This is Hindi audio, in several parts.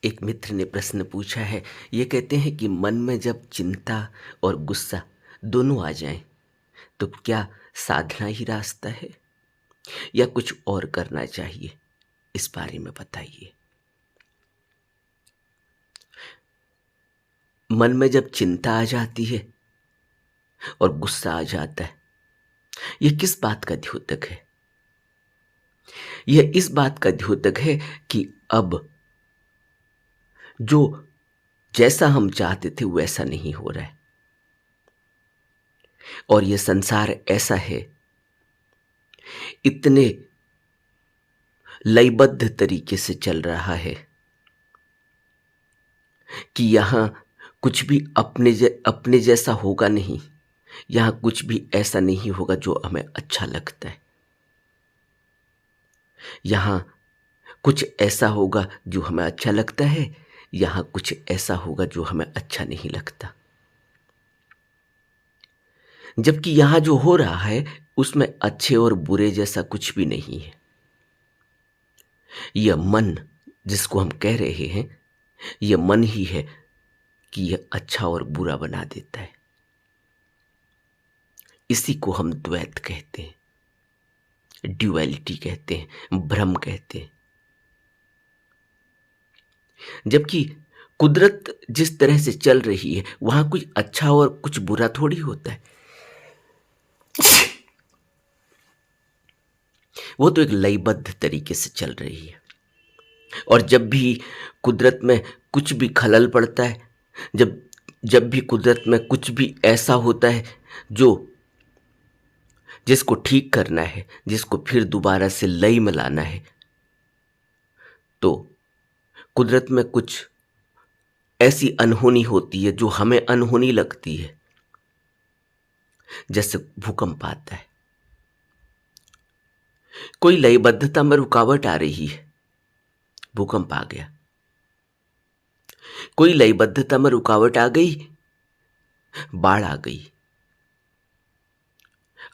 एक मित्र ने प्रश्न पूछा है। ये कहते हैं कि मन में जब चिंता और गुस्सा दोनों आ जाएं तो क्या साधना ही रास्ता है या कुछ और करना चाहिए? इस बारे में बताइए। मन में जब चिंता आ जाती है और गुस्सा आ जाता है, ये किस बात का द्योतक है? यह इस बात का द्योतक है कि अब जो जैसा हम चाहते थे वैसा नहीं हो रहा है और यह संसार ऐसा है, इतने लयबद्ध तरीके से चल रहा है कि यहां कुछ भी अपने जैसा होगा नहीं। यहां कुछ भी ऐसा नहीं होगा जो हमें अच्छा लगता है। यहां कुछ ऐसा होगा जो हमें अच्छा लगता है, यहां कुछ ऐसा होगा जो हमें अच्छा नहीं लगता। जबकि यहां जो हो रहा है उसमें अच्छे और बुरे जैसा कुछ भी नहीं है। यह मन जिसको हम कह रहे हैं, यह मन ही है कि यह अच्छा और बुरा बना देता है। इसी को हम द्वैत कहते हैं, ड्युअलिटी कहते हैं, भ्रम कहते हैं। जबकि कुदरत जिस तरह से चल रही है वहां कुछ अच्छा और कुछ बुरा थोड़ी होता है। वो तो एक लयबद्ध तरीके से चल रही है। और जब भी कुदरत में कुछ भी खलल पड़ता है, जब जब भी कुदरत में कुछ भी ऐसा होता है जो जिसको ठीक करना है, जिसको फिर दोबारा से लय में लाना है, तो कुदरत में कुछ ऐसी अनहोनी होती है जो हमें अनहोनी लगती है। जैसे भूकंप आता है, कोई लयबद्धता में रुकावट आ रही है, भूकंप आ गया। कोई लयबद्धता में रुकावट आ गई, बाढ़ आ गई।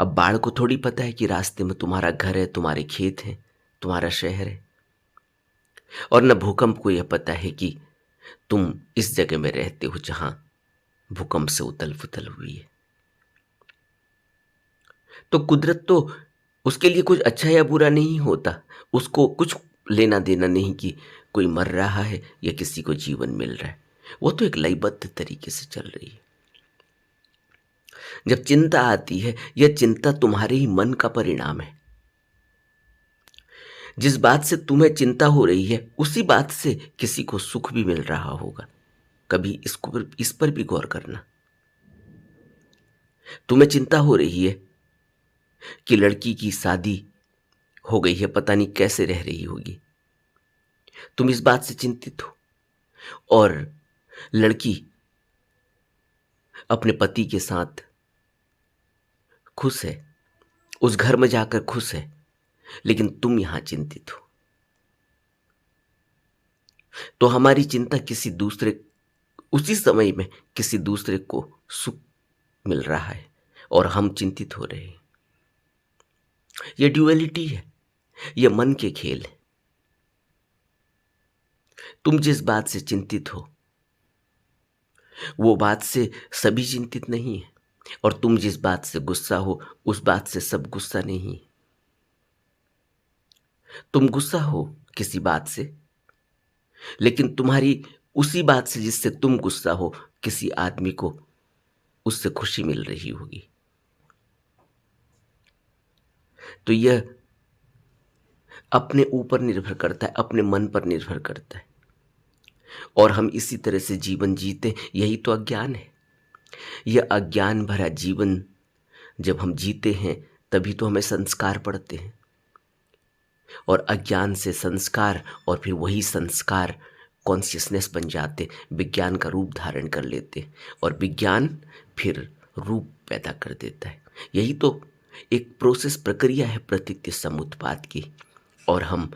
अब बाढ़ को थोड़ी पता है कि रास्ते में तुम्हारा घर है, तुम्हारे खेत हैं, तुम्हारा शहर है। और न भूकंप को यह पता है कि तुम इस जगह में रहते हो जहां भूकंप से उथल पुथल हुई है। तो कुदरत तो उसके लिए कुछ अच्छा या बुरा नहीं होता। उसको कुछ लेना देना नहीं कि कोई मर रहा है या किसी को जीवन मिल रहा है। वो तो एक लयबद्ध तरीके से चल रही है। जब चिंता आती है, यह चिंता तुम्हारे ही मन का परिणाम है। जिस बात से तुम्हें चिंता हो रही है उसी बात से किसी को सुख भी मिल रहा होगा। कभी इस पर भी गौर करना। तुम्हें चिंता हो रही है कि लड़की की शादी हो गई है, पता नहीं कैसे रह रही होगी। तुम इस बात से चिंतित हो और लड़की अपने पति के साथ खुश है, उस घर में जाकर खुश है, लेकिन तुम यहां चिंतित हो। तो हमारी चिंता किसी दूसरे, उसी समय में किसी दूसरे को सुख मिल रहा है और हम चिंतित हो रहे हैं। यह ड्युअलिटी है, यह मन के खेल है। तुम जिस बात से चिंतित हो वो बात से सभी चिंतित नहीं है, और तुम जिस बात से गुस्सा हो उस बात से सब गुस्सा नहीं है। तुम गुस्सा हो किसी बात से, लेकिन तुम्हारी उसी बात से जिससे तुम गुस्सा हो किसी आदमी को उससे खुशी मिल रही होगी। तो यह अपने ऊपर निर्भर करता है, अपने मन पर निर्भर करता है। और हम इसी तरह से जीवन जीते, यही तो अज्ञान है। यह अज्ञान भरा जीवन जब हम जीते हैं तभी तो हमें संस्कार पड़ते हैं, और अज्ञान से संस्कार, और फिर वही संस्कार कॉन्शियसनेस बन जाते, विज्ञान का रूप धारण कर लेते, और विज्ञान फिर रूप पैदा कर देता है। यही तो एक प्रोसेस, प्रक्रिया है प्रतीत्य समुत्पाद की। और हम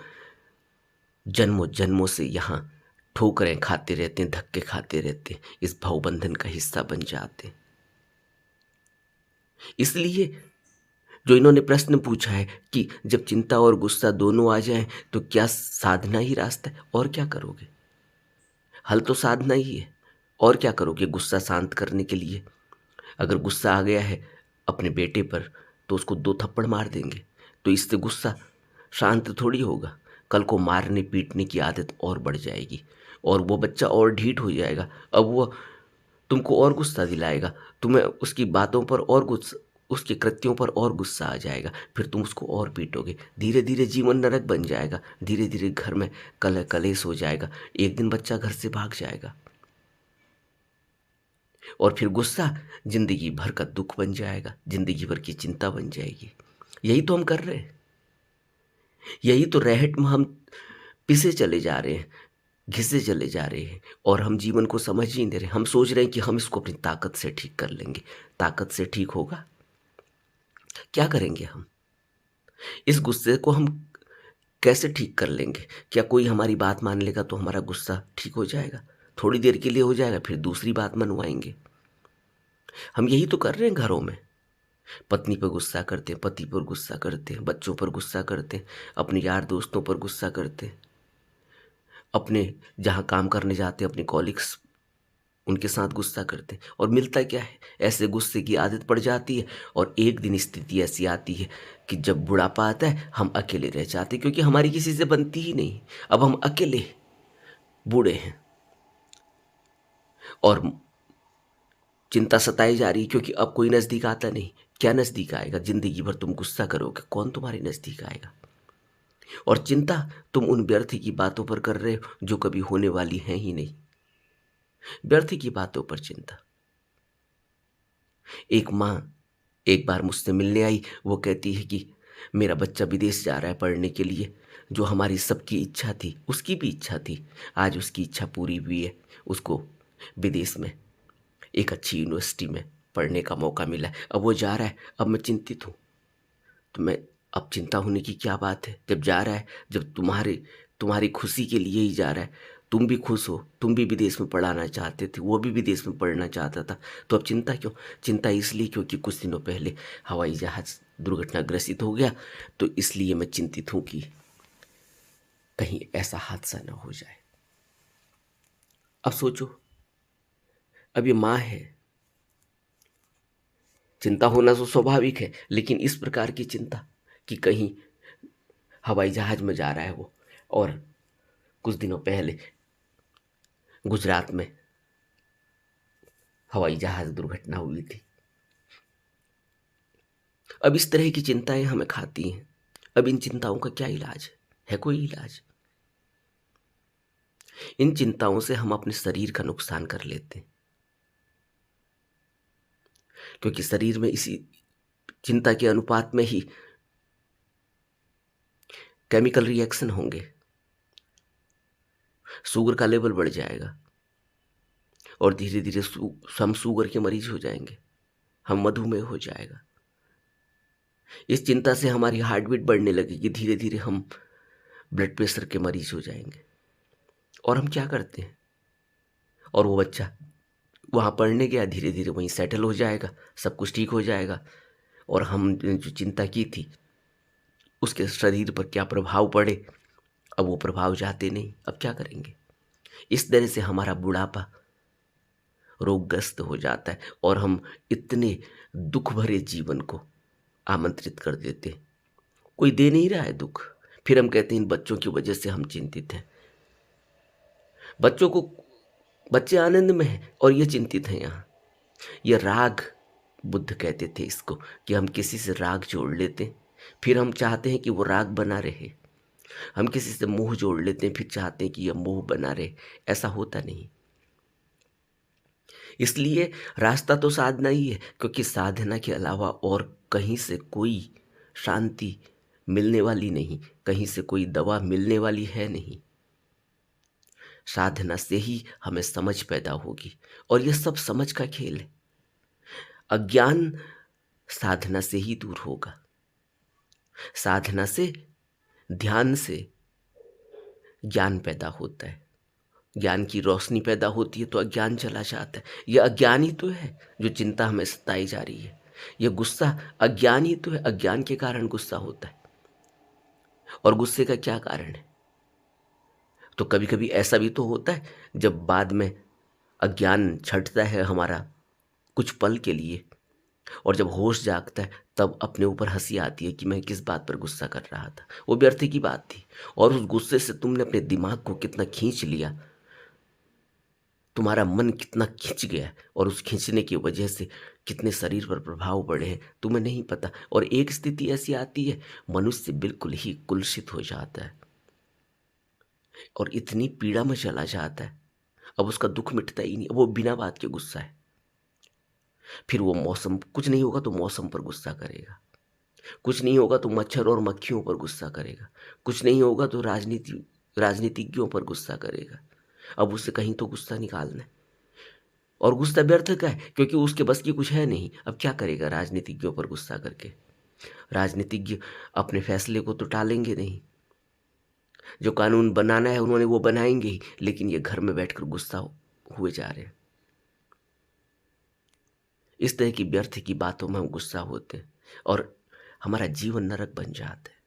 जन्मों जन्मों से यहाँ ठोकरें खाते रहते हैं, धक्के खाते रहते हैं, इस भवबंधन का हिस्सा बन जाते हैं। इसलिए जो इन्होंने प्रश्न पूछा है कि जब चिंता और गुस्सा दोनों आ जाएं तो क्या साधना ही रास्ता है, और क्या करोगे? हल तो साधना ही है। और क्या करोगे गुस्सा शांत करने के लिए? अगर गुस्सा आ गया है अपने बेटे पर तो उसको 2 थप्पड़ मार देंगे, तो इससे गुस्सा शांत थोड़ी होगा। कल को मारने पीटने की आदत और बढ़ जाएगी और वो बच्चा और ढीठ हो जाएगा। अब वो तुमको और गुस्सा दिलाएगा, तुम्हें उसकी बातों पर और गुस्सा, उसके कृत्यों पर और गुस्सा आ जाएगा, फिर तुम उसको और पीटोगे। धीरे धीरे जीवन नरक बन जाएगा, धीरे धीरे घर में कलह कलेश हो जाएगा। एक दिन बच्चा घर से भाग जाएगा और फिर गुस्सा जिंदगी भर का दुख बन जाएगा, जिंदगी भर की चिंता बन जाएगी। यही तो हम कर रहे हैं, यही तो रहट में हम पिसे चले जा रहे हैं, घिसे चले जा रहे हैं और हम जीवन को समझ ही नहीं रहे। हम सोच रहे हैं कि हम इसको अपनी ताकत से ठीक कर लेंगे। ताकत से ठीक होगा? क्या करेंगे हम? इस गुस्से को हम कैसे ठीक कर लेंगे? क्या कोई हमारी बात मान लेगा तो हमारा गुस्सा ठीक हो जाएगा? थोड़ी देर के लिए हो जाएगा, फिर दूसरी बात मनवाएंगे। हम यही तो कर रहे हैं घरों में। पत्नी पर गुस्सा करते हैं, पति पर गुस्सा करते हैं, बच्चों पर गुस्सा करते हैं, अपने यार दोस्तों पर गुस्सा करते हैं, अपने जहाँ काम करने जाते हैं अपने कॉलिग्स उनके साथ गुस्सा करते हैं। और मिलता क्या है? ऐसे गुस्से की आदत पड़ जाती है और एक दिन स्थिति ऐसी आती है कि जब बुढ़ापा आता है हम अकेले रह जाते हैं, क्योंकि हमारी किसी से बनती ही नहीं। अब हम अकेले बूढ़े हैं और चिंता सताई जा रही है क्योंकि अब कोई नज़दीक आता नहीं। क्या नज़दीक आएगा? जिंदगी भर तुम गुस्सा करोगे, कौन तुम्हारे नज़दीक आएगा? और चिंता तुम उन व्यर्थ की बातों पर कर रहे हो जो कभी होने वाली हैं ही नहीं। व्यर्थ की बातों पर चिंता। एक माँ एक बार मुझसे मिलने आई, वो कहती है कि मेरा बच्चा विदेश जा रहा है पढ़ने के लिए। जो हमारी सबकी इच्छा थी, उसकी भी इच्छा थी, आज उसकी इच्छा पूरी हुई है। उसको विदेश में एक अच्छी यूनिवर्सिटी में पढ़ने का मौका मिला है। अब वो जा रहा है, अब मैं चिंतित हूँ। तो मैं अब चिंता होने की क्या बात है? जब जा रहा है, जब तुम्हारी खुशी के लिए ही जा रहा है, तुम भी खुश हो, तुम भी विदेश में पढ़ाना चाहते थे, वो भी विदेश में पढ़ना चाहता था, तो अब चिंता क्यों? चिंता इसलिए क्योंकि कुछ दिनों पहले हवाई जहाज दुर्घटनाग्रसित हो गया, तो इसलिए मैं चिंतित हूँ कि कहीं ऐसा हादसा न हो जाए। अब सोचो, अब ये माँ है, चिंता होना तो स्वाभाविक है, लेकिन इस प्रकार की चिंता कि कहीं हवाई जहाज में जा रहा है वो, और कुछ दिनों पहले गुजरात में हवाई जहाज दुर्घटना हुई थी। अब इस तरह की चिंताएं हमें खाती हैं। अब इन चिंताओं का क्या इलाज है कोई इलाज? इन चिंताओं से हम अपने शरीर का नुकसान कर लेते हैं, क्योंकि शरीर में इसी चिंता के अनुपात में ही केमिकल रिएक्शन होंगे। शुगर का लेवल बढ़ जाएगा और धीरे धीरे हम शुगर के मरीज हो जाएंगे, हम मधुमेह हो जाएगा। इस चिंता से हमारी हार्ट बीट बढ़ने लगेगी, धीरे धीरे हम ब्लड प्रेशर के मरीज हो जाएंगे। और हम क्या करते हैं? और वो बच्चा वहाँ पढ़ने गया, धीरे धीरे वहीं सेटल हो जाएगा, सब कुछ ठीक हो जाएगा। और हम जो चिंता की थी उसके शरीर पर क्या प्रभाव पड़े, अब वो प्रभाव जाते नहीं। अब क्या करेंगे? इस तरह से हमारा बुढ़ापा रोगग्रस्त हो जाता है और हम इतने दुख भरे जीवन को आमंत्रित कर देते। कोई दे नहीं रहा है दुख, फिर हम कहते हैं इन बच्चों की वजह से हम चिंतित हैं। बच्चे आनंद में हैं और ये चिंतित हैं। यहाँ ये राग, बुद्ध कहते थे इसको, कि हम किसी से राग जोड़ लेते हैं, फिर हम चाहते हैं कि वो राग बना रहे। हम किसी से मोह जोड़ लेते हैं, फिर चाहते हैं कि यह मोह बना रहे। ऐसा होता नहीं। इसलिए रास्ता तो साधना ही है, क्योंकि साधना के अलावा और कहीं से कोई शांति मिलने वाली नहीं, कहीं से कोई दवा मिलने वाली है नहीं। साधना से ही हमें समझ पैदा होगी और यह सब समझ का खेल है। अज्ञान साधना से ही दूर होगा। साधना से, ध्यान से ज्ञान पैदा होता है, ज्ञान की रोशनी पैदा होती है तो अज्ञान चला जाता है। यह अज्ञान ही तो है जो चिंता हमें सताई जा रही है। यह गुस्सा अज्ञान ही तो है, अज्ञान के कारण गुस्सा होता है। और गुस्से का क्या कारण है? तो कभी कभी ऐसा भी तो होता है, जब बाद में अज्ञान छंटता है हमारा कुछ पल के लिए, और जब होश जागता है तब अपने ऊपर हंसी आती है कि मैं किस बात पर गुस्सा कर रहा था, वो व्यर्थ की बात थी। और उस गुस्से से तुमने अपने दिमाग को कितना खींच लिया, तुम्हारा मन कितना खिंच गया है, और उस खींचने की वजह से कितने शरीर पर प्रभाव पड़े हैं तुम्हें नहीं पता। और एक स्थिति ऐसी आती है, मनुष्य बिल्कुल ही कुलसित हो जाता है और इतनी पीड़ा में चला जाता है, अब उसका दुख मिटता ही नहीं, वो बिना बात के गुस्सा है। फिर वो मौसम, कुछ नहीं होगा तो मौसम पर गुस्सा करेगा, कुछ नहीं होगा तो मच्छर और मक्खियों पर गुस्सा करेगा, कुछ नहीं होगा तो राजनीतिज्ञों पर गुस्सा करेगा। अब उससे कहीं तो गुस्सा निकालना है, और गुस्सा व्यर्थ का है क्योंकि उसके बस की कुछ है नहीं। अब क्या करेगा राजनीतिज्ञों पर गुस्सा करके? राजनीतिज्ञ अपने फैसले को तो टालेंगे नहीं, जो कानून बनाना है उन्होंने वो बनाएंगे ही, लेकिन ये घर में बैठकर गुस्सा हुए जा रहे हैं। इस तरह की व्यर्थ की बातों में हम गुस्सा होते हैं और हमारा जीवन नरक बन जाता है।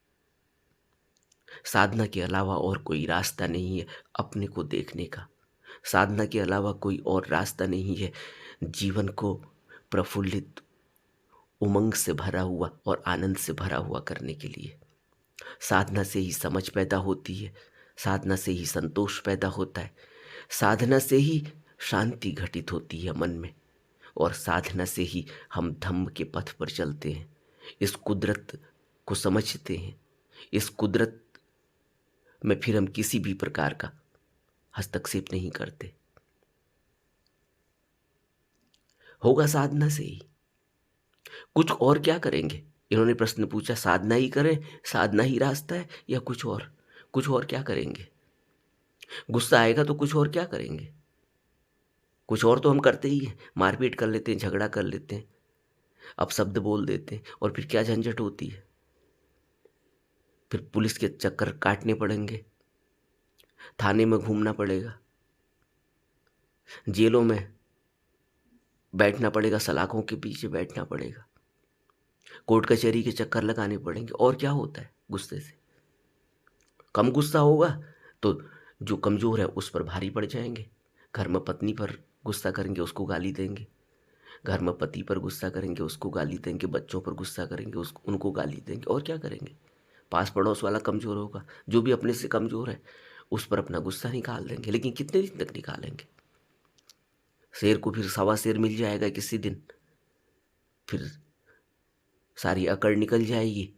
साधना के अलावा और कोई रास्ता नहीं है अपने को देखने का, साधना के अलावा कोई और रास्ता नहीं है जीवन को प्रफुल्लित, उमंग से भरा हुआ और आनंद से भरा हुआ करने के लिए। साधना से ही समझ पैदा होती है, साधना से ही संतोष पैदा होता है, साधना से ही शांति घटित होती है मन में, और साधना से ही हम धम्म के पथ पर चलते हैं, इस कुदरत को समझते हैं। इस कुदरत में फिर हम किसी भी प्रकार का हस्तक्षेप नहीं करते। होगा साधना से ही। कुछ और क्या करेंगे? इन्होंने प्रश्न पूछा, साधना ही करें, साधना ही रास्ता है, या कुछ और? कुछ और क्या करेंगे? गुस्सा आएगा तो कुछ और क्या करेंगे? कुछ और तो हम करते ही हैं, मारपीट कर लेते हैं, झगड़ा कर लेते हैं, अपशब्द बोल देते हैं, और फिर क्या झंझट होती है? फिर पुलिस के चक्कर काटने पड़ेंगे, थाने में घूमना पड़ेगा, जेलों में बैठना पड़ेगा, सलाखों के पीछे बैठना पड़ेगा, कोर्ट कचहरी के चक्कर लगाने पड़ेंगे। और क्या होता है गुस्से से? कम गुस्सा होगा तो जो कमज़ोर है उस पर भारी पड़ जाएंगे। घर में पत्नी पर गुस्सा करेंगे, उसको गाली देंगे, घर में पति पर गुस्सा करेंगे, उसको गाली देंगे, बच्चों पर गुस्सा करेंगे, उनको गाली देंगे। और क्या करेंगे? पास पड़ोस वाला कमज़ोर होगा, जो भी अपने से कमज़ोर है उस पर अपना गुस्सा निकाल देंगे, लेकिन कितने दिन तक निकालेंगे? शेर को फिर सवा शेर मिल जाएगा किसी दिन, फिर सारी अकड़ निकल जाएगी,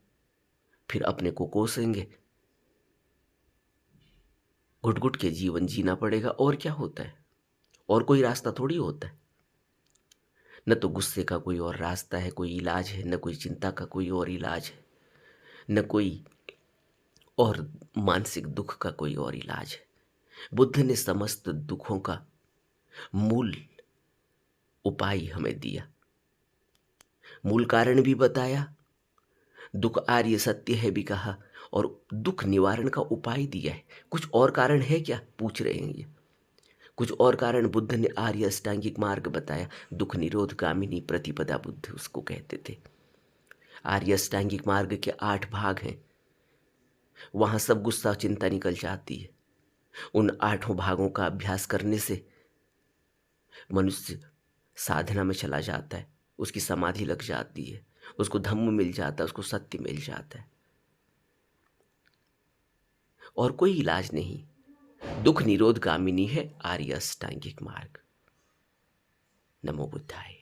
फिर अपने को कोसेंगे, घुट घुट के जीवन जीना पड़ेगा। और क्या होता है? और कोई रास्ता थोड़ी होता है। न तो गुस्से का कोई और रास्ता है, कोई इलाज है, न कोई चिंता का कोई और इलाज है, न कोई और मानसिक दुख का कोई और इलाज है। बुद्ध ने समस्त दुखों का मूल उपाय हमें दिया, मूल कारण भी बताया, दुख आर्य सत्य है भी कहा, और दुख निवारण का उपाय दिया है। कुछ और कारण है क्या, पूछ रहे हैं ये? कुछ और कारण बुद्ध ने आर्य अष्टांगिक मार्ग बताया, दुख निरोध गामिनी प्रतिपदा बुद्ध उसको कहते थे। आर्य अष्टांगिक मार्ग के 8 भाग हैं, वहां सब गुस्सा चिंता निकल जाती है। उन 8 भागों का अभ्यास करने से मनुष्य साधना में चला जाता है, उसकी समाधि लग जाती है, उसको धम्म मिल जाता है, उसको सत्य मिल जाता है। और कोई इलाज नहीं, दुख निरोध गामिनी है आर्य अष्टांगिक मार्ग। नमो बुद्धाय।